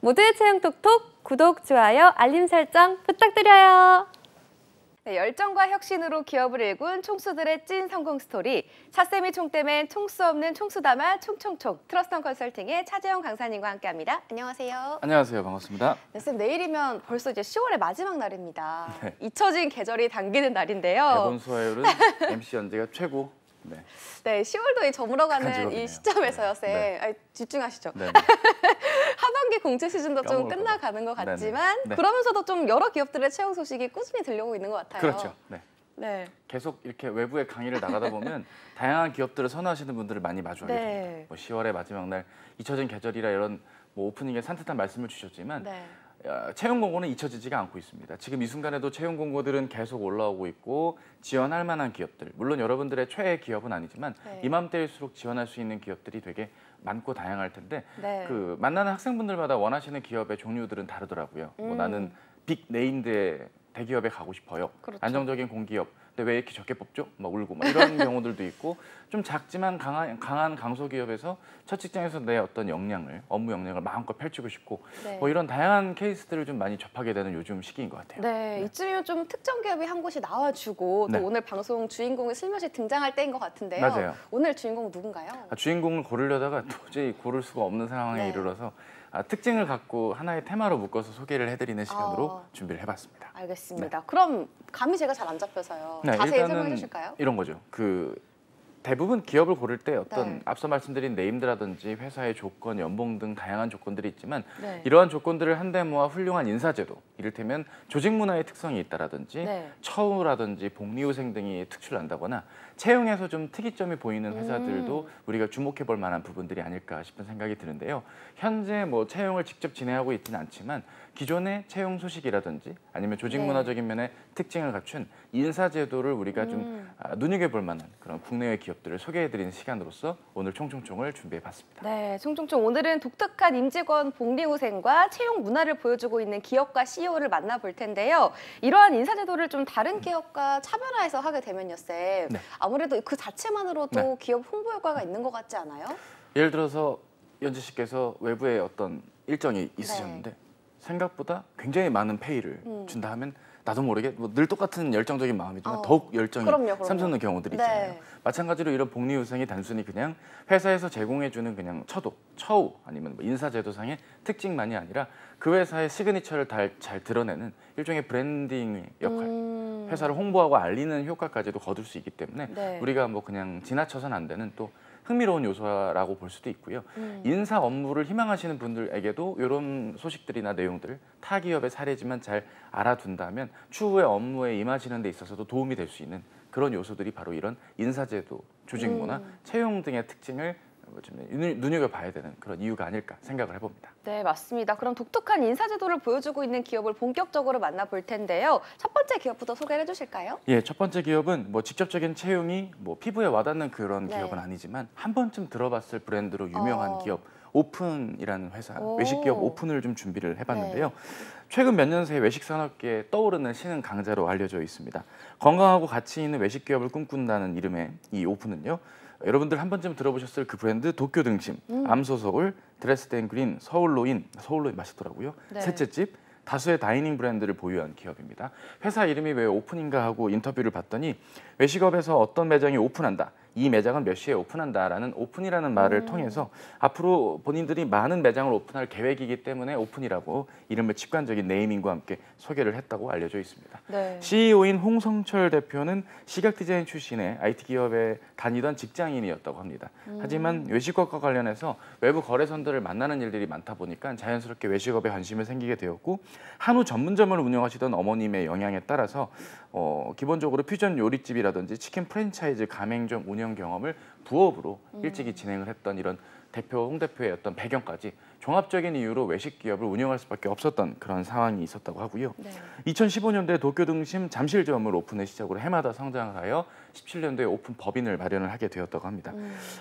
모두의 채용 톡톡 구독, 좋아요, 알림 설정 부탁드려요. 네, 열정과 혁신으로 기업을 일군 총수들의 찐 성공 스토리. 차쌤이 총대맨 총수 없는 총수담아 총총총. 트러스턴 컨설팅의 차재영 강사님과 함께합니다. 안녕하세요. 안녕하세요. 반갑습니다. 네, 쌤 내일이면 벌써 이제 10월의 마지막 날입니다. 네. 잊혀진 계절이 당기는 날인데요. 대본 수화율은 MC 연재가 최고. 네. 네, 10월도 저물어가는 이 시점에서요, 쌤. 네. 아니, 집중하시죠. 네. 하반기 공채 시즌도 좀 끝나가는 것 같지만 네. 그러면서도 좀 여러 기업들의 채용 소식이 꾸준히 들려오고 있는 것 같아요. 그렇죠. 네. 네. 계속 이렇게 외부의 강의를 나가다 보면 다양한 기업들을 선호하시는 분들을 많이 마주하게 됩니다. 뭐 10월의 마지막 날 잊혀진 계절이라 이런 뭐 오프닝에 산뜻한 말씀을 주셨지만 채용 공고는 잊혀지지가 않고 있습니다. 지금 이 순간에도 채용 공고들은 계속 올라오고 있고 지원할 만한 기업들, 물론 여러분들의 최애 기업은 아니지만 이맘때일수록 지원할 수 있는 기업들이 되게 많고 다양할 텐데 그 만나는 학생분들마다 원하시는 기업의 종류들은 다르더라고요. 뭐 나는 빅 네임드의 대기업에 가고 싶어요. 그렇죠. 안정적인 공기업. 근데 왜 이렇게 적게 뽑죠? 막 울고 막 이런 경우들도 있고 좀 작지만 강한 강소기업에서 첫 직장에서 내 어떤 역량을 업무 역량을 마음껏 펼치고 싶고 뭐 이런 다양한 케이스들을 좀 많이 접하게 되는 요즘 시기인 것 같아요. 네, 이쯤이면 좀 특정 기업이 한 곳이 나와주고 또 오늘 방송 주인공이 슬며시 등장할 때인 것 같은데요. 맞아요. 오늘 주인공은 누군가요? 주인공을 고르려다가 도저히 고를 수가 없는 상황에 이르러서 특징을 갖고 하나의 테마로 묶어서 소개를 해드리는 시간으로 준비를 해봤습니다. 알겠습니다. 그럼 감이 제가 잘 안 잡혀서요. 자세히 설명해 주실까요? 이런 거죠. 대부분 기업을 고를 때 어떤 앞서 말씀드린 네임드라든지 회사의 조건, 연봉 등 다양한 조건들이 있지만 이러한 조건들을 한데 모아 훌륭한 인사제도, 이를테면 조직 문화의 특성이 있다라든지 처우라든지 복리후생 등이 특출난다거나 채용에서 좀 특이점이 보이는 회사들도 우리가 주목해 볼 만한 부분들이 아닐까 싶은 생각이 드는데요. 현재 뭐 채용을 직접 진행하고 있지는 않지만 기존의 채용 소식이라든지 아니면 조직 문화적인 면에 특징을 갖춘 인사제도를 우리가 좀 눈여겨볼 만한 그런 국내외 기업들을 소개해드리는 시간으로서 오늘 총총총을 준비해봤습니다. 네, 총총총 오늘은 독특한 임직원 복리후생과 채용 문화를 보여주고 있는 기업과 CEO를 만나볼 텐데요. 이러한 인사제도를 좀 다른 기업과 차별화해서 하게 되면요, 쌤. 아무래도 그 자체만으로도 기업 홍보 효과가 있는 것 같지 않아요? 예를 들어서 연재 씨께서 외부에 어떤 일정이 있으셨는데 생각보다 굉장히 많은 페이를 준다 하면 나도 모르게 뭐 늘 똑같은 열정적인 마음이지만 더욱 열정이 샘솟는 경우들이 있잖아요. 마찬가지로 이런 복리후생이 단순히 그냥 회사에서 제공해주는 그냥 처우 아니면 뭐 인사제도상의 특징만이 아니라 그 회사의 시그니처를 잘 드러내는 일종의 브랜딩 역할, 회사를 홍보하고 알리는 효과까지도 거둘 수 있기 때문에 우리가 뭐 그냥 지나쳐서는 안 되는 또 흥미로운 요소라고 볼 수도 있고요. 인사 업무를 희망하시는 분들에게도 이런 소식들이나 내용들 타 기업의 사례지만 잘 알아둔다면 추후에 업무에 임하시는 데 있어서도 도움이 될 수 있는 그런 요소들이 바로 이런 인사제도, 조직문화, 채용 등의 특징을 좀 눈여겨봐야 되는 그런 이유가 아닐까 생각을 해봅니다. 네, 맞습니다. 그럼 독특한 인사제도를 보여주고 있는 기업을 본격적으로 만나볼 텐데요. 첫 번째 기업부터 소개를 해주실까요? 예, 첫 번째 기업은 뭐 직접적인 채용이 뭐 피부에 와닿는 그런 기업은 아니지만 한 번쯤 들어봤을 브랜드로 유명한 기업 오픈이라는 회사, 외식 기업 오픈을 좀 준비를 해봤는데요. 최근 몇 년 새 외식 산업계에 떠오르는 신흥 강자로 알려져 있습니다. 건강하고 가치 있는 외식 기업을 꿈꾼다는 이름의 이 오픈은요. 여러분들 한 번쯤 들어보셨을 그 브랜드 도쿄 등심, 암소서울, 드레스덴 그린, 서울로인 맛있더라고요. 셋째 집, 다수의 다이닝 브랜드를 보유한 기업입니다. 회사 이름이 왜 오픈인가 하고 인터뷰를 봤더니 외식업에서 어떤 매장이 오픈한다. 이 매장은 몇 시에 오픈한다라는 오픈이라는 말을 통해서 앞으로 본인들이 많은 매장을 오픈할 계획이기 때문에 오픈이라고 이름을 직관적인 네이밍과 함께 소개를 했다고 알려져 있습니다. CEO인 홍성철 대표는 시각 디자인 출신의 IT 기업에 다니던 직장인이었다고 합니다. 하지만 외식업과 관련해서 외부 거래선들을 만나는 일들이 많다 보니까 자연스럽게 외식업에 관심이 생기게 되었고 한우 전문점을 운영하시던 어머님의 영향에 따라서 기본적으로 퓨전 요리집이라든지 치킨 프랜차이즈 가맹점 운영 경험을 부업으로 일찍이 진행을 했던 이런 홍 대표의 어떤 배경까지 종합적인 이유로 외식 기업을 운영할 수밖에 없었던 그런 상황이 있었다고 하고요. 2015년도에 도쿄 등심 잠실점을 오픈을 시작으로 해마다 성장을 하여 17년도에 오픈 법인을 마련을 하게 되었다고 합니다.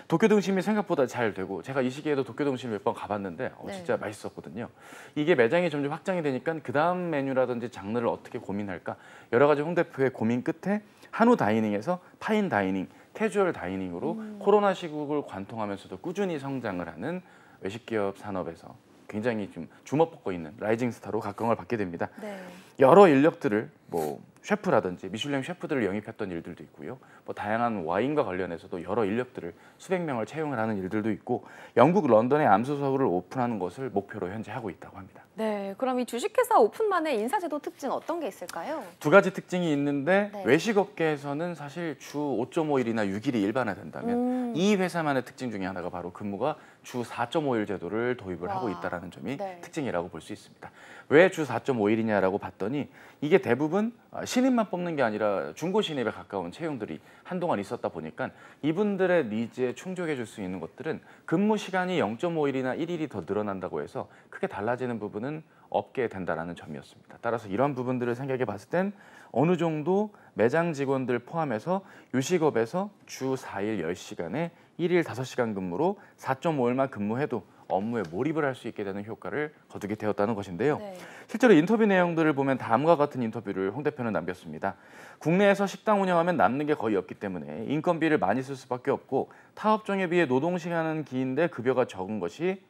도쿄 등심이 생각보다 잘 되고 제가 이 시기에도 도쿄 등심을 몇 번 가봤는데 진짜 맛있었거든요. 이게 매장이 점점 확장이 되니까 그 다음 메뉴라든지 장르를 어떻게 고민할까 여러 가지 홍 대표의 고민 끝에 한우 다이닝에서 파인 다이닝, 캐주얼 다이닝으로 코로나 시국을 관통하면서도 꾸준히 성장을 하는 외식기업 산업에서 굉장히 좀 주목받고 있는 라이징 스타로 각광을 받게 됩니다. 네. 여러 인력들을 뭐 셰프라든지 미슐랭 셰프들을 영입했던 일들도 있고요. 뭐 다양한 와인과 관련해서도 여러 인력들을 수백 명을 채용을 하는 일들도 있고 영국 런던에 암소서울을 오픈하는 것을 목표로 현재 하고 있다고 합니다. 네, 그럼 이 주식회사 오픈만의 인사제도 특징 어떤 게 있을까요? 두 가지 특징이 있는데 네. 외식업계에서는 사실 주 5.5일이나 6일이 일반화된다면 이 회사만의 특징 중에 하나가 바로 근무가 주 4.5일 제도를 도입을 하고 있다는 점이 네. 특징이라고 볼 수 있습니다. 왜 주 4.5일이냐라고 봤더니 이게 대부분 신입만 뽑는 게 아니라 중고 신입에 가까운 채용들이 한동안 있었다 보니까 이분들의 니즈에 충족해 줄 수 있는 것들은 근무 시간이 0.5일이나 1일이 더 늘어난다고 해서 크게 달라지는 부분은 없게 된다는 점이었습니다. 따라서 이런 부분들을 생각해 봤을 땐 어느 정도 매장 직원들 포함해서 요식업에서 주 4일 10시간에 1일 5시간 근무로 4.5일만 근무해도 업무에 몰입을 할 수 있게 되는 효과를 거두게 되었다는 것인데요. 네. 실제로 인터뷰 내용들을 보면 다음과 같은 인터뷰를 홍 대표는 남겼습니다. 국내에서 식당 운영하면 남는 게 거의 없기 때문에 인건비를 많이 쓸 수밖에 없고 타업종에 비해 노동시간은 긴데 급여가 적은 것이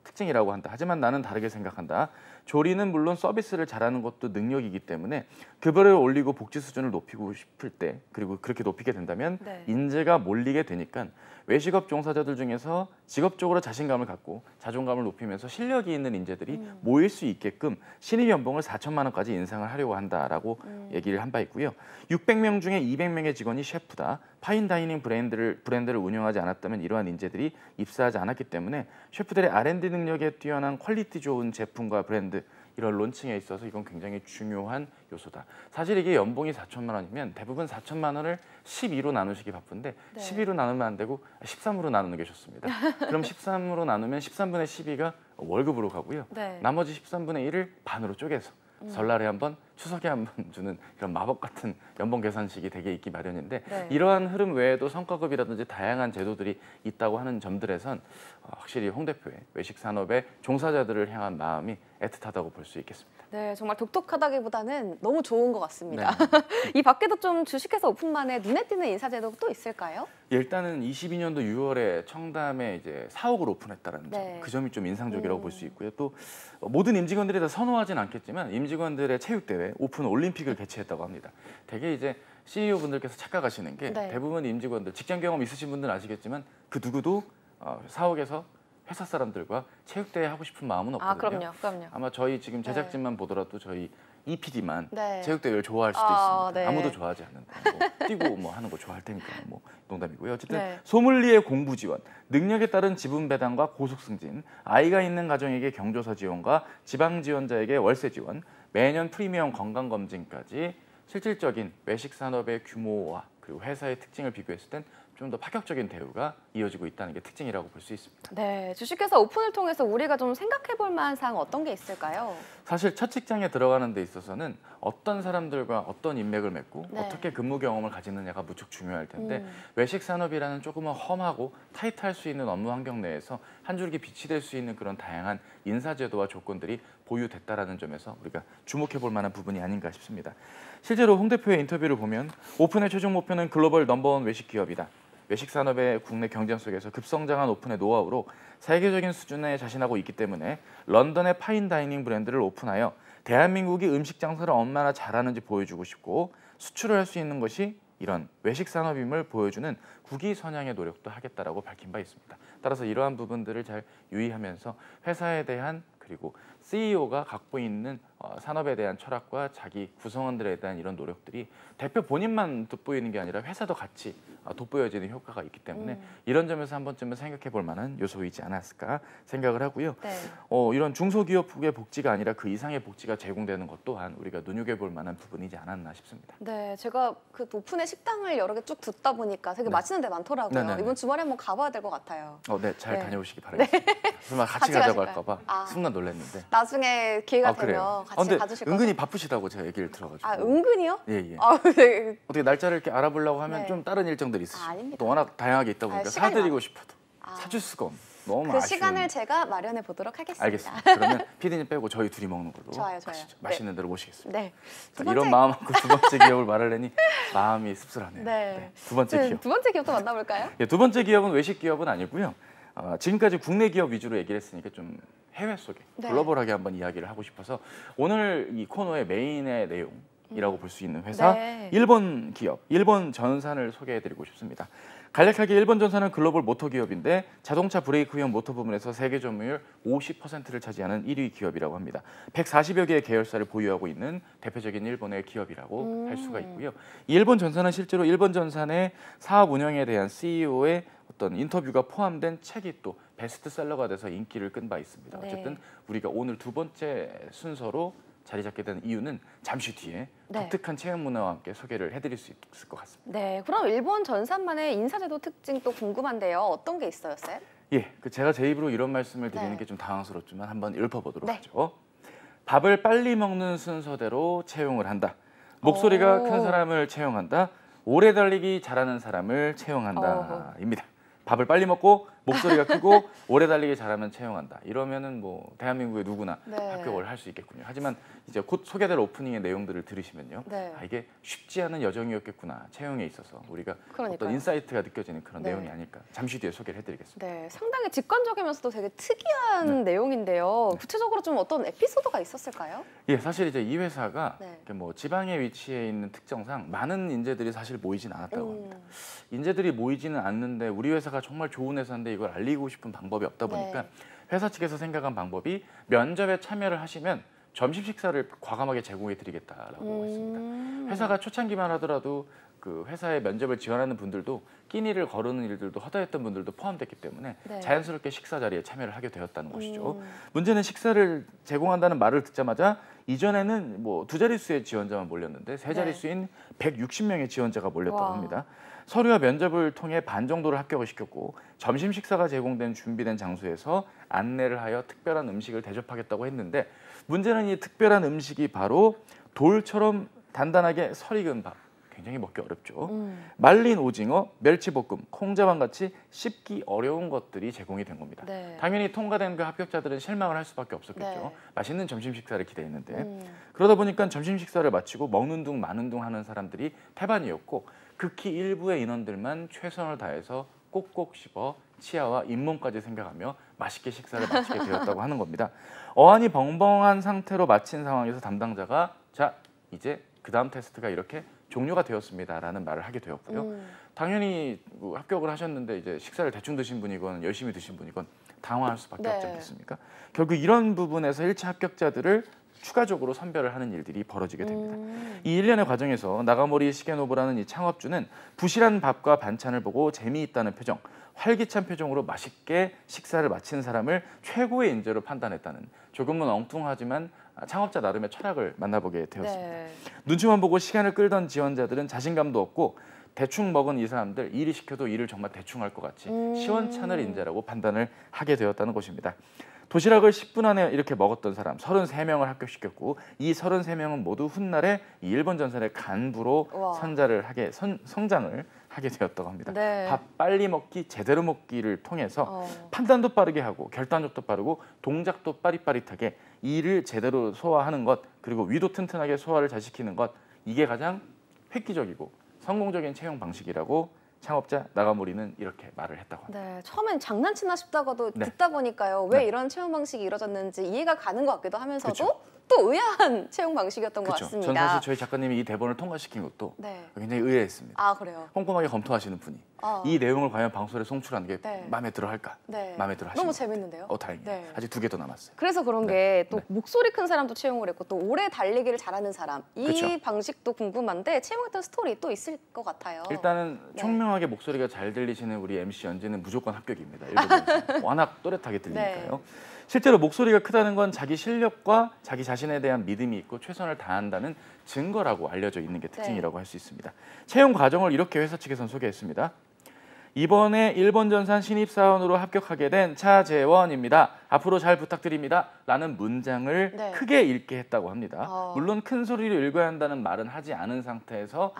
특징이라고 한다. 하지만 나는 다르게 생각한다. 조리는 물론 서비스를 잘하는 것도 능력이기 때문에 급여를 올리고 복지 수준을 높이고 싶을 때 그리고 그렇게 높이게 된다면 네. 인재가 몰리게 되니까 외식업 종사자들 중에서 직업적으로 자신감을 갖고 자존감을 높이면서 실력이 있는 인재들이 모일 수 있게끔 신입 연봉을 4천만 원까지 인상을 하려고 한다라고 얘기를 한 바 있고요. 600명 중에 200명의 직원이 셰프다. 파인다이닝 브랜드를 운영하지 않았다면 이러한 인재들이 입사하지 않았기 때문에 셰프들의 R&D 능력에 뛰어난 퀄리티 좋은 제품과 브랜드 이런 론칭에 있어서 이건 굉장히 중요한 요소다. 사실 이게 연봉이 4천만 원이면 대부분 4천만 원을 12로 나누시기 바쁜데 네. 12로 나누면 안 되고 13으로 나누는 게 좋습니다. 그럼 13으로 나누면 13분의 12가 월급으로 가고요. 네. 나머지 13분의 1을 반으로 쪼개서 설날에 한번 추석에 한번 주는 이런 마법 같은 연봉 계산식이 되게 있기 마련인데 네. 이러한 흐름 외에도 성과급이라든지 다양한 제도들이 있다고 하는 점들에선 확실히 홍 대표의 외식 산업의 종사자들을 향한 마음이 애틋하다고 볼 수 있겠습니다. 네, 정말 독특하다기보다는 너무 좋은 것 같습니다. 네. 이 밖에도 좀 주식회사 오픈만의 눈에 띄는 인사제도가 또 있을까요? 일단은 22년도 6월에 청담에 이제 사옥을 오픈했다라는 점, 네. 그 점이 좀 인상적이라고 볼 수 있고요. 또 모든 임직원들이 다 선호하진 않겠지만 임직원들의 체육대회 오픈 올림픽을 개최했다고 합니다. 되게 이제 CEO 분들께서 착각하시는 게 네. 대부분 임직원들 직장 경험 있으신 분들은 아시겠지만 그 누구도 사옥에서 회사 사람들과 체육대회 하고 싶은 마음은 없거든요. 그럼요. 아마 저희 지금 제작진만 보더라도 저희 EPD만 네. 체육대회를 좋아할 수도 있습니다. 네. 아무도 좋아하지 않는다. 뭐 뛰고 뭐 하는 거 좋아할 테니까 뭐 농담이고요. 어쨌든 네. 소믈리에 공부 지원, 능력에 따른 지분 배당과 고속 승진, 아이가 있는 가정에게 경조사 지원과 지방 지원자에게 월세 지원, 매년 프리미엄 건강 검진까지 실질적인 외식 산업의 규모와 그리고 회사의 특징을 비교했을 땐 좀 더 파격적인 대우가 이어지고 있다는 게 특징이라고 볼 수 있습니다. 네, 주식회사 오픈을 통해서 우리가 좀 생각해볼 만한 사항 어떤 게 있을까요? 사실 첫 직장에 들어가는 데 있어서는 어떤 사람들과 어떤 인맥을 맺고 네. 어떻게 근무 경험을 가지느냐가 무척 중요할 텐데 외식 산업이라는 조금은 험하고 타이트할 수 있는 업무 환경 내에서 한 줄기 빛이 될 수 있는 그런 다양한 인사제도와 조건들이 보유됐다라는 점에서 우리가 주목해 볼 만한 부분이 아닌가 싶습니다. 실제로 홍 대표의 인터뷰를 보면 오픈의 최종 목표는 글로벌 넘버원 외식 기업이다. 외식 산업의 국내 경쟁 속에서 급성장한 오픈의 노하우로 세계적인 수준에 자신하고 있기 때문에 런던의 파인다이닝 브랜드를 오픈하여 대한민국이 음식 장사를 얼마나 잘하는지 보여주고 싶고 수출을 할 수 있는 것이 이런 외식 산업임을 보여주는 국위 선양의 노력도 하겠다라고 밝힌 바 있습니다. 따라서 이러한 부분들을 잘 유의하면서 회사에 대한 그리고 CEO가 갖고 있는 산업에 대한 철학과 자기 구성원들에 대한 이런 노력들이 대표 본인만 돋보이는 게 아니라 회사도 같이 돋보여지는 효과가 있기 때문에 이런 점에서 한 번쯤은 생각해 볼 만한 요소이지 않았을까 생각을 하고요. 네. 이런 중소기업의 복지가 아니라 그 이상의 복지가 제공되는 것 또한 우리가 눈여겨볼 만한 부분이지 않았나 싶습니다. 네, 제가 그 오픈의 식당을 여러 개 쭉 듣다 보니까 되게 맛있는 데 많더라고요. 네네네. 이번 주말에 한번 가봐야 될 것 같아요. 네, 잘 네. 다녀오시기 바라겠습니다. 정말 같이 같이 가자고 가실까요? 할까 봐 순간 놀랐는데. 나중에 기회가 되면 그래요? 같이 근데 가주실 거죠? 은근히 바쁘시다고 제가 얘기를 들어가지고. 은근히요? 예. 네. 어떻게 날짜를 이렇게 알아보려고 하면 네. 좀 다른 일정들이 있으시고 아닙니다. 또 워낙 다양하게 있다 보니까 시간이 사드리고 싶어도 아. 사줄 수가 없는 너무 그 아쉬운. 시간을 제가 마련해 보도록 하겠습니다. 알겠습니다. 그러면 PD님 빼고 저희 둘이 먹는 걸로 좋아요. 가시죠. 맛있는 데로 모시겠습니다. 네. 자, 이런 마음 갖고 두 번째 기업을 말하려니 마음이 씁쓸하네요. 네. 두 번째 기업. 두 번째 기업도 만나볼까요? 두 번째 기업은 외식 기업은 아니고요. 지금까지 국내 기업 위주로 얘기를 했으니까 좀 해외 소개, 네. 글로벌하게 한번 이야기를 하고 싶어서 오늘 이 코너의 메인의 내용이라고 볼 수 있는 회사 네. 일본 기업, 일본 전산을 소개해드리고 싶습니다. 간략하게 일본 전산은 글로벌 모터 기업인데 자동차 브레이크용 모터 부분에서 세계 점유율 50%를 차지하는 1위 기업이라고 합니다. 140여 개의 계열사를 보유하고 있는 대표적인 일본의 기업이라고 할 수가 있고요. 이 일본 전산은 실제로 일본 전산의 사업 운영에 대한 CEO의 어떤 인터뷰가 포함된 책이 또 베스트셀러가 돼서 인기를 끈 바 있습니다. 네. 어쨌든 우리가 오늘 두 번째 순서로 자리 잡게 된 이유는 잠시 뒤에 네. 독특한 체험 문화와 함께 소개를 해드릴 수 있을 것 같습니다. 네, 그럼 일본 전산만의 인사제도 특징 또 궁금한데요. 어떤 게 있어요, 쌤? 예, 제가 제 입으로 이런 말씀을 드리는 네. 게 좀 당황스럽지만 한번 읊어보도록 네. 하죠. 밥을 빨리 먹는 순서대로 채용을 한다. 목소리가 큰 사람을 채용한다. 오래 달리기 잘하는 사람을 채용한다입니다. 밥을 빨리 먹고 목소리가 크고 오래 달리기 잘하면 채용한다. 이러면은 뭐 대한민국의 누구나 네. 합격을 할 수 있겠군요. 하지만 이제 곧 소개될 오프닝의 내용들을 들으시면요, 네. 아, 이게 쉽지 않은 여정이었겠구나. 채용에 있어서 우리가 그러니까요. 어떤 인사이트가 느껴지는 그런 네. 내용이 아닐까. 잠시 뒤에 소개를 해드리겠습니다. 네, 상당히 직관적이면서도 되게 특이한 내용인데요. 구체적으로 좀 어떤 에피소드가 있었을까요? 예, 사실 이제 이 회사가 네. 이렇게 뭐 지방에 위치해 있는 특성상 많은 인재들이 사실 모이진 않았다고 합니다. 인재들이 모이지는 않는데 우리 회사가 정말 좋은 회사인데 이걸 알리고 싶은 방법이 없다 보니까 네. 회사 측에서 생각한 방법이 면접에 참여를 하시면 점심 식사를 과감하게 제공해 드리겠다라고 했습니다. 회사가 초창기만 하더라도 그 회사에 면접을 지원하는 분들도 끼니를 거르는 일들도 허다했던 분들도 포함됐기 때문에 네. 자연스럽게 식사 자리에 참여를 하게 되었다는 것이죠. 문제는 식사를 제공한다는 말을 듣자마자 이전에는 뭐 두 자릿수의 지원자만 몰렸는데 세 자릿수인 160명의 지원자가 몰렸다고 와. 합니다. 서류와 면접을 통해 반 정도를 합격을 시켰고 점심 식사가 제공된 준비된 장소에서 안내를 하여 특별한 음식을 대접하겠다고 했는데 문제는 이 특별한 음식이 바로 돌처럼 단단하게 설익은 밥. 굉장히 먹기 어렵죠. 말린 오징어, 멸치볶음, 콩자반 같이 씹기 어려운 것들이 제공이 된 겁니다. 네. 당연히 통과된 그 합격자들은 실망을 할 수밖에 없었겠죠. 네. 맛있는 점심 식사를 기대했는데 그러다 보니까 점심 식사를 마치고 먹는 둥 마는 둥 하는 사람들이 태반이었고 극히 일부의 인원들만 최선을 다해서 꼭꼭 씹어 치아와 잇몸까지 생각하며 맛있게 식사를 마치게 되었다고 하는 겁니다. 어안이 벙벙한 상태로 마친 상황에서 담당자가 자 이제 그 다음 테스트가 이렇게 종료가 되었습니다라는 말을 하게 되었고요. 당연히 합격을 하셨는데 이제 식사를 대충 드신 분이건 열심히 드신 분이건 당황할 수밖에 네. 없지 않겠습니까? 결국 이런 부분에서 1차 합격자들을 추가적으로 선별을 하는 일들이 벌어지게 됩니다. 이 일련의 과정에서 나가모리 시게노부라는 이 창업주는 부실한 밥과 반찬을 보고 재미있다는 표정, 활기찬 표정으로 맛있게 식사를 마친 사람을 최고의 인재로 판단했다는 조금은 엉뚱하지만 창업자 나름의 철학을 만나보게 되었습니다. 네. 눈치만 보고 시간을 끌던 지원자들은 자신감도 없고 대충 먹은 이 사람들 일이 시켜도 일을 정말 대충 할 것 같이 시원찮을 인재라고 판단을 하게 되었다는 것입니다. 도시락을 10분 안에 이렇게 먹었던 사람 33명을 합격시켰고 이 33명은 모두 훗날에 이 일본 전선의 간부로 우와. 성장을 하게 되었다고 합니다. 네. 밥 빨리 먹기, 제대로 먹기를 통해서 판단도 빠르게 하고 결단력도 빠르고 동작도 빠릿빠릿하게 일을 제대로 소화하는 것 그리고 위도 튼튼하게 소화를 잘 시키는 것 이게 가장 획기적이고 성공적인 채용 방식이라고 창업자 나가모리는 이렇게 말을 했다고 합니다. 네, 처음엔 장난치나 싶다가도 네. 듣다 보니까요. 왜 네. 이런 채용 방식이 이루어졌는지 이해가 가는 것 같기도 하면서도 그쵸. 또 의아한 채용 방식이었던 것 그렇죠. 같습니다. 전 사실 저희 작가님이 이 대본을 통과시킨 것도 네. 굉장히 의아했습니다. 아, 그래요? 꼼꼼하게 검토하시는 분이 아. 이 내용을 과연 방송에 송출하는 게 네. 마음에 들어 할까? 네. 마음에 들어 하시는 너무 것 같아요. 재밌는데요? 다행이에요. 네. 아직 2개 더 남았어요. 그래서 그런 네. 게 또 네. 목소리 큰 사람도 채용을 했고 또 오래 달리기를 잘하는 사람 이 그쵸. 방식도 궁금한데 채용했던 스토리 또 있을 것 같아요. 일단은 네. 총명하게 목소리가 잘 들리시는 우리 MC 연지는 무조건 합격입니다. 일본 워낙 또렷하게 들리니까요. 네. 실제로 목소리가 크다는 건 자기 실력과 자기 자신에 대한 믿음이 있고 최선을 다한다는 증거라고 알려져 있는 게 특징이라고 할 수 있습니다. 채용 과정을 이렇게 회사 측에서는 소개했습니다. 이번에 일본 전산 신입사원으로 합격하게 된 차재원입니다. 앞으로 잘 부탁드립니다. 라는 문장을 네. 크게 읽게 했다고 합니다. 물론 큰 소리로 읽어야 한다는 말은 하지 않은 상태에서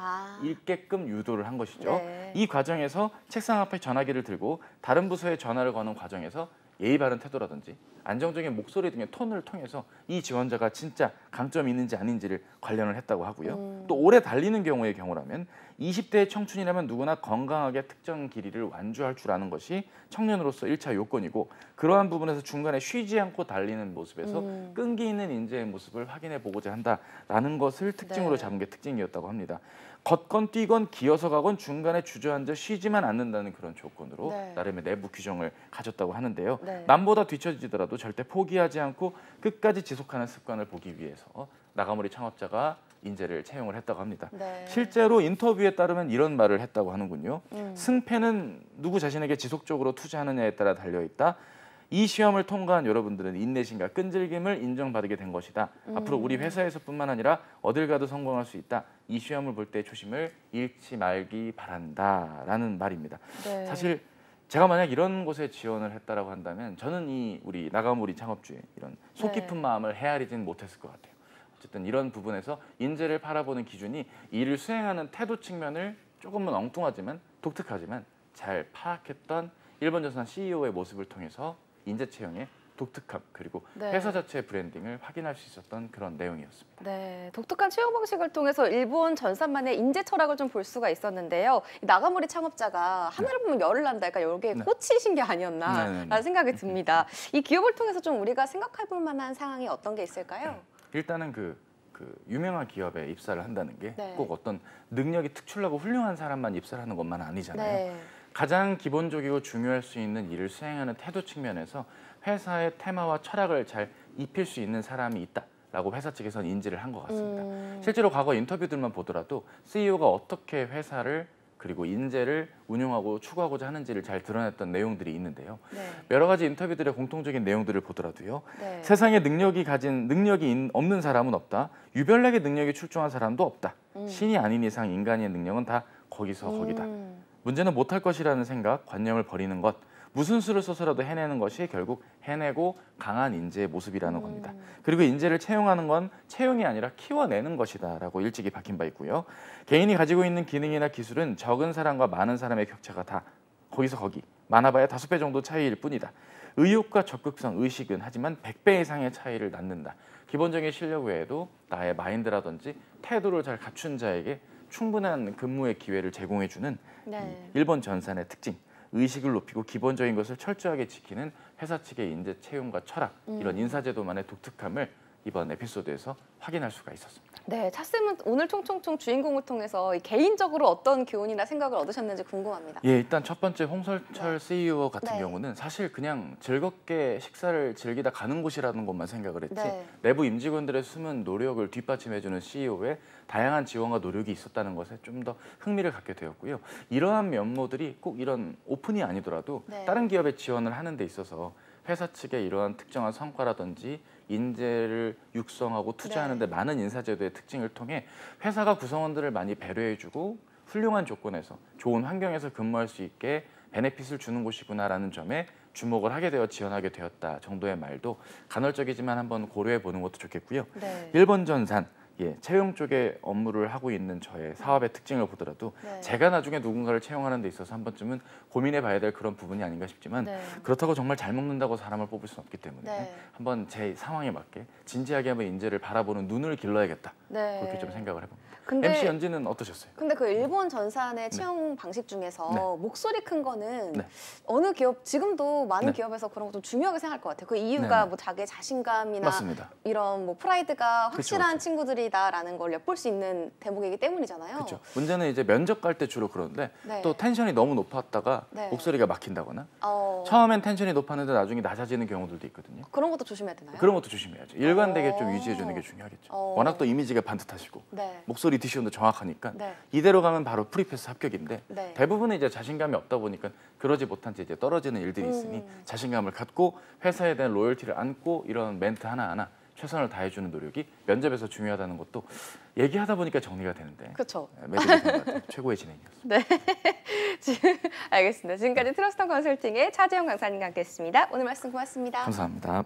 읽게끔 유도를 한 것이죠. 네. 이 과정에서 책상 앞에 전화기를 들고 다른 부서에 전화를 거는 과정에서 예의 바른 태도라든지 안정적인 목소리 등의 톤을 통해서 이 지원자가 진짜 강점이 있는지 아닌지를 관련을 했다고 하고요. 또 오래 달리는 경우라면 20대의 청춘이라면 누구나 건강하게 특정 길이를 완주할 줄 아는 것이 청년으로서 1차 요건이고 그러한 부분에서 중간에 쉬지 않고 달리는 모습에서 끈기 있는 인재의 모습을 확인해 보고자 한다라는 것을 특징으로 잡은 게 특징이었다고 합니다. 걷건 뛰건 기어서 가건 중간에 주저앉아 쉬지만 않는다는 그런 조건으로 나름의 내부 규정을 가졌다고 하는데요. 남보다 뒤처지더라도 절대 포기하지 않고 끝까지 지속하는 습관을 보기 위해서 나가모리 창업자가 인재를 채용을 했다고 합니다. 실제로 인터뷰에 따르면 이런 말을 했다고 하는군요. 승패는 누구 자신에게 지속적으로 투자하느냐에 따라 달려있다. 이 시험을 통과한 여러분들은 인내심과 끈질김을 인정받게 된 것이다. 앞으로 우리 회사에서뿐만 아니라 어딜 가도 성공할 수 있다. 이 시험을 볼 때 초심을 잃지 말기 바란다라는 말입니다. 사실 제가 만약 이런 곳에 지원을 했다라고 한다면 저는 이 우리 나가모리 창업주의 이런 속 깊은 마음을 헤아리진 못했을 것 같아요. 어쨌든 이런 부분에서 인재를 바라보는 기준이 일을 수행하는 태도 측면을 조금은 엉뚱하지만 독특하지만 잘 파악했던 일본전산 CEO의 모습을 통해서 인재 채용의 독특함 그리고 회사 자체의 브랜딩을 확인할 수 있었던 그런 내용이었습니다. 네, 독특한 채용 방식을 통해서 일본 전산만의 인재 철학을 좀 볼 수가 있었는데요. 나가모리 창업자가 하나를 보면 열을 난다, 그러니까 여기에 꽂히신 게 아니었나라는 생각이 듭니다. 이 기업을 통해서 좀 우리가 생각해볼 만한 상황이 어떤 게 있을까요? 일단은 그 유명한 기업에 입사를 한다는 게 꼭 어떤 능력이 특출나고 훌륭한 사람만 입사를 하는 것만 아니잖아요. 가장 기본적이고 중요할 수 있는 일을 수행하는 태도 측면에서 회사의 테마와 철학을 잘 입힐 수 있는 사람이 있다라고 회사 측에서는 인지를 한 것 같습니다. 실제로 과거 인터뷰들만 보더라도 CEO가 어떻게 회사를 그리고 인재를 운영하고 추구하고자 하는지를 잘 드러냈던 내용들이 있는데요. 여러 가지 인터뷰들의 공통적인 내용들을 보더라도요. 세상에 능력이 없는 사람은 없다. 유별나게 능력이 출중한 사람도 없다. 신이 아닌 이상 인간의 능력은 다 거기서 거기다. 문제는 못할 것이라는 생각, 관념을 버리는 것, 무슨 수를 써서라도 해내는 것이 결국 해내고 강한 인재의 모습이라는 겁니다. 그리고 인재를 채용하는 건 채용이 아니라 키워내는 것이다라고 일찍이 박힌 바 있고요. 개인이 가지고 있는 기능이나 기술은 적은 사람과 많은 사람의 격차가 다 거기서 거기, 많아봐야 5배 정도 차이일 뿐이다. 의욕과 적극성, 의식은 하지만 100배 이상의 차이를 낳는다. 기본적인 실력 외에도 나의 마인드라든지 태도를 잘 갖춘 자에게 충분한 근무의 기회를 제공해주는 일본 전산의 특징, 의식을 높이고 기본적인 것을 철저하게 지키는 회사 측의 인재 채용과 철학, 이런 인사제도만의 독특함을 이번 에피소드에서 확인할 수가 있었습니다. 네, 차쌤은 오늘 총총총 주인공을 통해서 개인적으로 어떤 교훈이나 생각을 얻으셨는지 궁금합니다. 예, 일단 첫 번째 홍설철 CEO 같은 경우는 사실 그냥 즐겁게 식사를 즐기다 가는 곳이라는 것만 생각을 했지 내부 임직원들의 숨은 노력을 뒷받침해주는 CEO의 다양한 지원과 노력이 있었다는 것에 좀 더 흥미를 갖게 되었고요. 이러한 면모들이 꼭 이런 오픈이 아니더라도 다른 기업에 지원을 하는 데 있어서 회사 측의 이러한 특정한 성과라든지 인재를 육성하고 투자하는 데 많은 인사제도의 특징을 통해 회사가 구성원들을 많이 배려해주고 훌륭한 조건에서 좋은 환경에서 근무할 수 있게 베네핏을 주는 곳이구나라는 점에 주목을 하게 되어 지원하게 되었다 정도의 말도 간헐적이지만 한번 고려해 보는 것도 좋겠고요. 일본 전산, 채용 쪽에 업무를 하고 있는 저의 사업의 특징을 보더라도 제가 나중에 누군가를 채용하는 데 있어서 한 번쯤은 고민해 봐야 될 그런 부분이 아닌가 싶지만 그렇다고 정말 잘 먹는다고 사람을 뽑을 수는 없기 때문에 한번 제 상황에 맞게 진지하게 한번 인재를 바라보는 눈을 길러야겠다. 그렇게 좀 생각을 해봅니다. MC 연지는 어떠셨어요? 근데 그 일본 전산의 채용 방식 중에서 목소리 큰 거는 어느 기업, 지금도 많은 기업에서 그런 거 좀 중요하게 생각할 것 같아요. 그 이유가 뭐 자기의 자신감이나 이런 뭐 프라이드가 확실한 친구들이다라는 걸 엿볼 수 있는 대목이기 때문이잖아요. 그렇죠. 문제는 이제 면접 갈 때 주로 그러는데 또 텐션이 너무 높았다가 목소리가 막힌다거나 처음엔 텐션이 높았는데 나중에 낮아지는 경우들도 있거든요. 그런 것도 조심해야 되나요? 그런 것도 조심해야죠. 일관되게 좀 유지해 주는 게 중요하겠죠. 워낙 또 이미지가 반듯하시고 목소리 디시온도 정확하니까 이대로 가면 바로 프리패스 합격인데 대부분은 이제 자신감이 없다 보니까 그러지 못한 채 이제 떨어지는 일들이 있으니 자신감을 갖고 회사에 대한 로열티를 안고 이런 멘트 하나하나 최선을 다해주는 노력이 면접에서 중요하다는 것도 얘기하다 보니까 정리가 되는데 매듭이 된 것 같아요. 최고의 진행이었습니다. 알겠습니다. 지금까지 트러스턴 컨설팅의 차재영 강사님과 함께했습니다. 오늘 말씀 고맙습니다. 감사합니다.